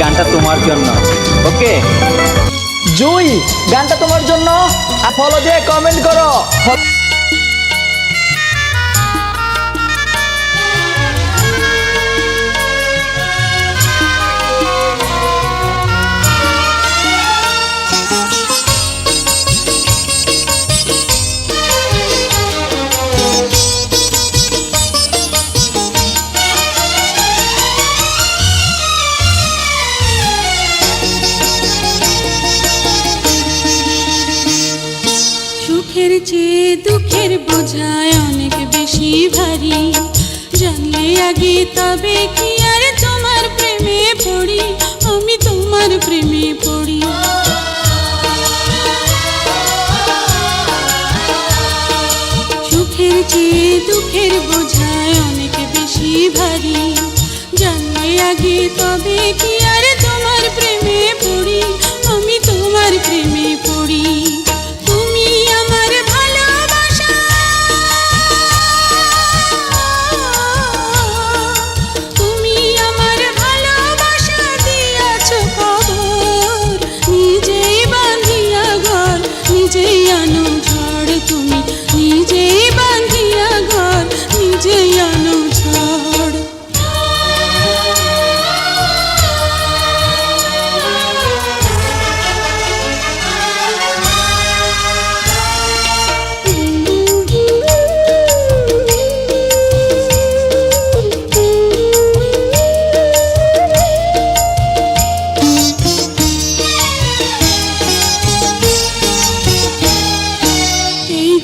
গানটা তোমার জন্য। ওকে জুই, গানটা তোমার জন্য। আর ফলো দিয়ে কমেন্ট করো। সুখের চেয়ে দুঃখের বোঝায় অনেক বেশি ভারী, জানলে আগে তবে কি আর তোমার প্রেমে পড়ি, আমি তোমার প্রেমে পড়ি। সুখের চেয়ে দুঃখের বোঝায় অনেক বেশি ভারী, জানলে আগে তবে কি আর তোমার প্রেমে পড়ি, আমি তোমার প্রেমে পড়ি।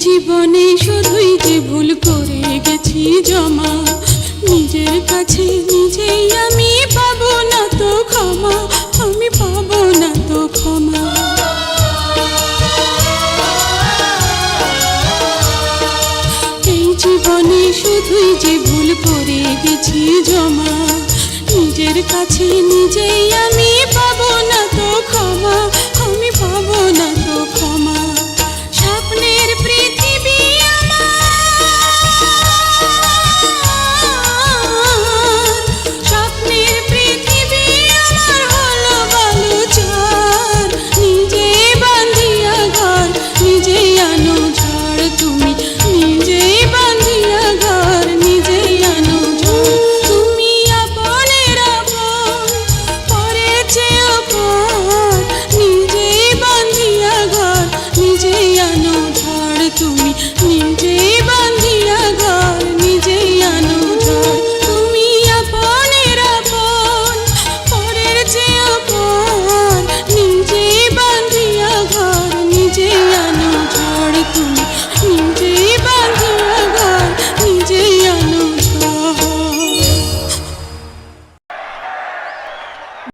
জীবনে শুধুই যে ভুল করে গেছি জমা, নিজের কাছে নিজেই আমি পাবো না তো ক্ষমা, আমি পাবো না তো ক্ষমা। এই জীবনে শুধুই যে ভুল করে গেছি জমা, নিজের কাছে নিজেই আমি পাবো না তো ক্ষমা।